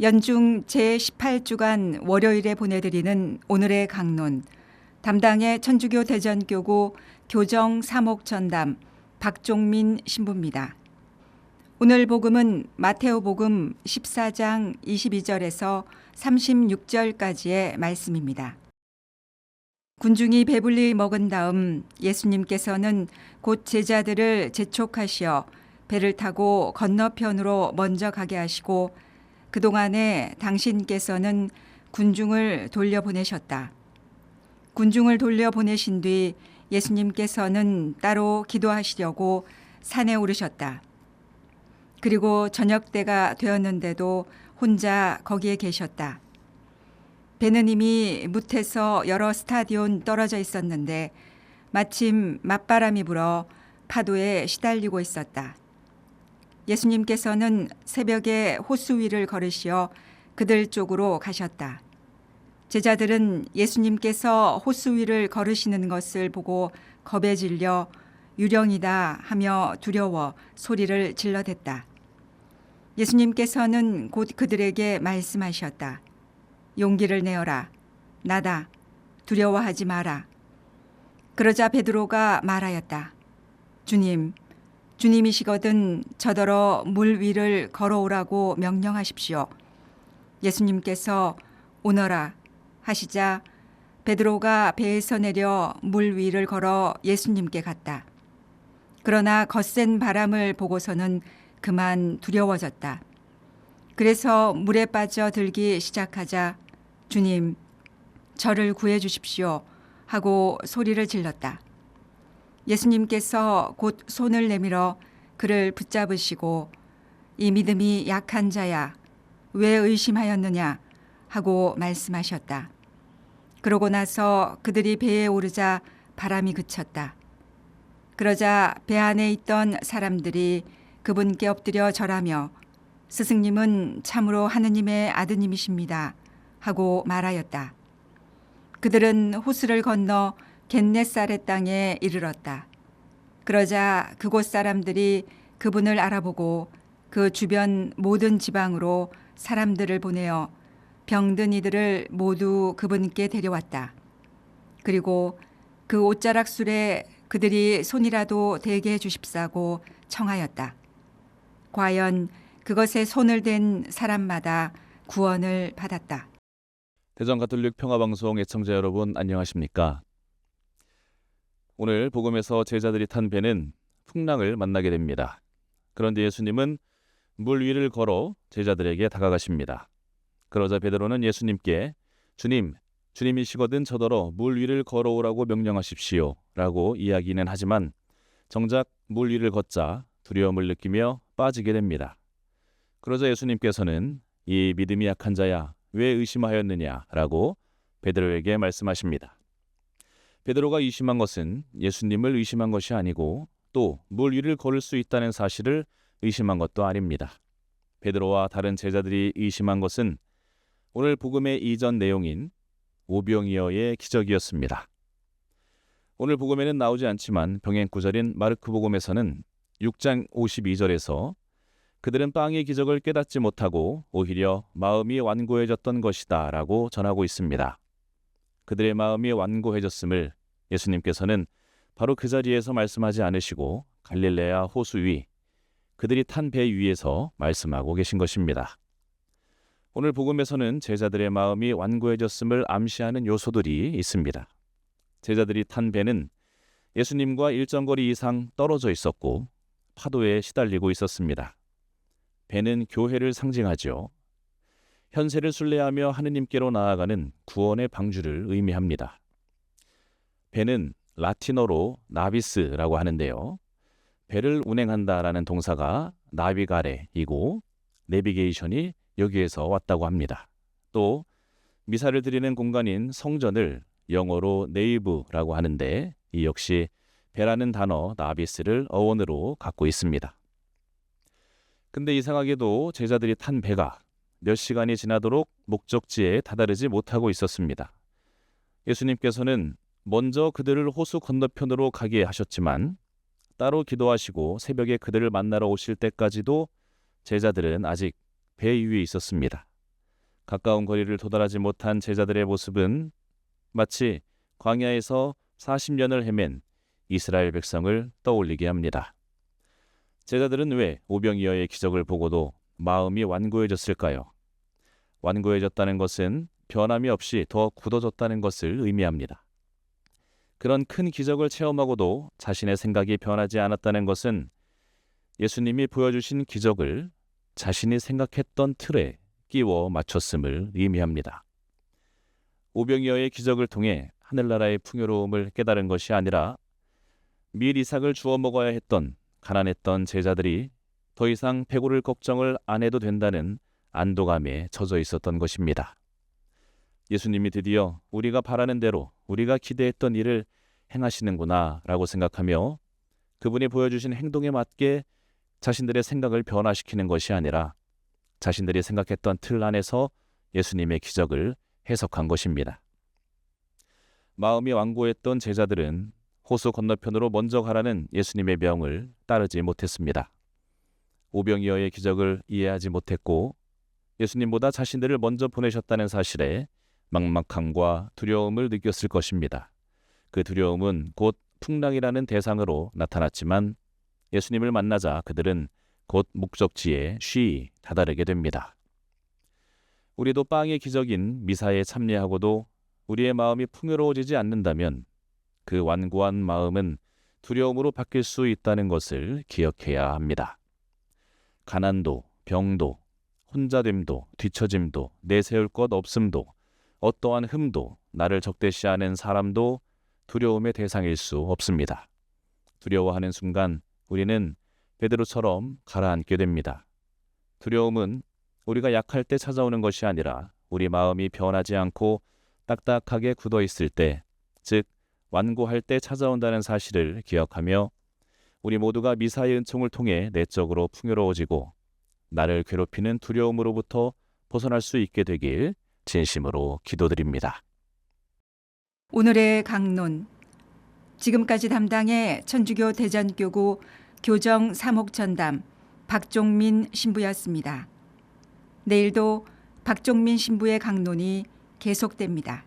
연중 제18주간 월요일에 보내드리는 오늘의 강론, 담당의 천주교 대전교구 교정 사목전담 박종민 신부입니다. 오늘 복음은 마테오복음 14장 22절에서 36절까지의 말씀입니다. 군중이 배불리 먹은 다음 예수님께서는 곧 제자들을 재촉하시어 배를 타고 건너편으로 먼저 가게 하시고 그동안에 당신께서는 군중을 돌려보내셨다. 군중을 돌려보내신 뒤 예수님께서는 따로 기도하시려고 산에 오르셨다. 그리고 저녁 때가 되었는데도 혼자 거기에 계셨다. 배는 이미 뭇에서 여러 스타디온 떨어져 있었는데 마침 맞바람이 불어 파도에 시달리고 있었다. 예수님께서는 새벽에 호수 위를 걸으시어 그들 쪽으로 가셨다. 제자들은 예수님께서 호수 위를 걸으시는 것을 보고 겁에 질려 유령이다 하며 두려워 소리를 질러댔다. 예수님께서는 곧 그들에게 말씀하셨다. 용기를 내어라. 나다. 두려워하지 마라. 그러자 베드로가 말하였다. 주님이시거든 저더러 물 위를 걸어오라고 명령하십시오. 예수님께서 오너라 하시자 베드로가 배에서 내려 물 위를 걸어 예수님께 갔다. 그러나 거센 바람을 보고서는 그만 두려워졌다. 그래서 물에 빠져 들기 시작하자 주님, 저를 구해 주십시오 하고 소리를 질렀다. 예수님께서 곧 손을 내밀어 그를 붙잡으시고 이 믿음이 약한 자야, 왜 의심하였느냐 하고 말씀하셨다. 그러고 나서 그들이 배에 오르자 바람이 그쳤다. 그러자 배 안에 있던 사람들이 그분께 엎드려 절하며 스승님은 참으로 하느님의 아드님이십니다 하고 말하였다. 그들은 호수를 건너 겟네사렛 땅에 이르렀다. 그러자 그곳 사람들이 그분을 알아보고 그 주변 모든 지방으로 사람들을 보내어 병든 이들을 모두 그분께 데려왔다. 그리고 그 옷자락 술에 그들이 손이라도 대게 해주십사고 청하였다. 과연 그것에 손을 댄 사람마다 구원을 받았다. 대전가톨릭 평화방송 애청자 여러분 안녕하십니까? 오늘 복음에서 제자들이 탄 배는 풍랑을 만나게 됩니다. 그런데 예수님은 물 위를 걸어 제자들에게 다가가십니다. 그러자 베드로는 예수님께 주님이시거든 저더러 물 위를 걸어오라고 명령하십시오 라고 이야기는 하지만 정작 물 위를 걷자 두려움을 느끼며 빠지게 됩니다. 그러자 예수님께서는 이 믿음이 약한 자야 왜 의심하였느냐 라고 베드로에게 말씀하십니다. 베드로가 의심한 것은 예수님을 의심한 것이 아니고 또 물 위를 걸을 수 있다는 사실을 의심한 것도 아닙니다. 베드로와 다른 제자들이 의심한 것은 오늘 복음의 이전 내용인 오병이어의 기적이었습니다. 오늘 복음에는 나오지 않지만 병행 구절인 마르크 복음에서는 6장 52절에서 그들은 빵의 기적을 깨닫지 못하고 오히려 마음이 완고해졌던 것이다 라고 전하고 있습니다. 그들의 마음이 완고해졌음을 예수님께서는 바로 그 자리에서 말씀하지 않으시고 갈릴레아 호수 위, 그들이 탄 배 위에서 말씀하고 계신 것입니다. 오늘 복음에서는 제자들의 마음이 완고해졌음을 암시하는 요소들이 있습니다. 제자들이 탄 배는 예수님과 일정거리 이상 떨어져 있었고 파도에 시달리고 있었습니다. 배는 교회를 상징하죠. 현세를 순례하며 하느님께로 나아가는 구원의 방주를 의미합니다. 배는 라틴어로 나비스라고 하는데요. 배를 운행한다라는 동사가 나비가레이고 내비게이션이 여기에서 왔다고 합니다. 또 미사를 드리는 공간인 성전을 영어로 네이브라고 하는데 이 역시 배라는 단어 나비스를 어원으로 갖고 있습니다. 근데 이상하게도 제자들이 탄 배가 몇 시간이 지나도록 목적지에 다다르지 못하고 있었습니다. 예수님께서는 먼저 그들을 호수 건너편으로 가게 하셨지만 따로 기도하시고 새벽에 그들을 만나러 오실 때까지도 제자들은 아직 배 위에 있었습니다. 가까운 거리를 도달하지 못한 제자들의 모습은 마치 광야에서 40년을 헤맨 이스라엘 백성을 떠올리게 합니다. 제자들은 왜 오병이어의 기적을 보고도 마음이 완고해졌을까요? 완고해졌다는 것은 변함이 없이 더 굳어졌다는 것을 의미합니다. 그런 큰 기적을 체험하고도 자신의 생각이 변하지 않았다는 것은 예수님이 보여주신 기적을 자신이 생각했던 틀에 끼워 맞췄음을 의미합니다. 오병이어의 기적을 통해 하늘나라의 풍요로움을 깨달은 것이 아니라 밀 이삭을 주워 먹어야 했던 가난했던 제자들이 더 이상 배고를 걱정을 안 해도 된다는 안도감에 젖어 있었던 것입니다. 예수님이 드디어 우리가 바라는 대로 우리가 기대했던 일을 행하시는구나 라고 생각하며 그분이 보여주신 행동에 맞게 자신들의 생각을 변화시키는 것이 아니라 자신들이 생각했던 틀 안에서 예수님의 기적을 해석한 것입니다. 마음이 완고했던 제자들은 호수 건너편으로 먼저 가라는 예수님의 명을 따르지 못했습니다. 오병이어의 기적을 이해하지 못했고 예수님보다 자신들을 먼저 보내셨다는 사실에 막막함과 두려움을 느꼈을 것입니다. 그 두려움은 곧 풍랑이라는 대상으로 나타났지만 예수님을 만나자 그들은 곧 목적지에 쉬이 다다르게 됩니다. 우리도 빵의 기적인 미사에 참여하고도 우리의 마음이 풍요로워지지 않는다면 그 완고한 마음은 두려움으로 바뀔 수 있다는 것을 기억해야 합니다. 가난도, 병도, 혼자됨도, 뒤처짐도, 내세울 것 없음도, 어떠한 흠도, 나를 적대시하는 사람도 두려움의 대상일 수 없습니다. 두려워하는 순간 우리는 베드로처럼 가라앉게 됩니다. 두려움은 우리가 약할 때 찾아오는 것이 아니라 우리 마음이 변하지 않고 딱딱하게 굳어 있을 때, 즉 완고할 때 찾아온다는 사실을 기억하며 우리 모두가 미사의 은총을 통해 내적으로 풍요로워지고 나를 괴롭히는 두려움으로부터 벗어날 수 있게 되길 진심으로 기도드립니다. 오늘의 강론. 지금까지 담당의 천주교 대전교구 교정 사목전담 박종민 신부였습니다. 내일도 박종민 신부의 강론이 계속됩니다.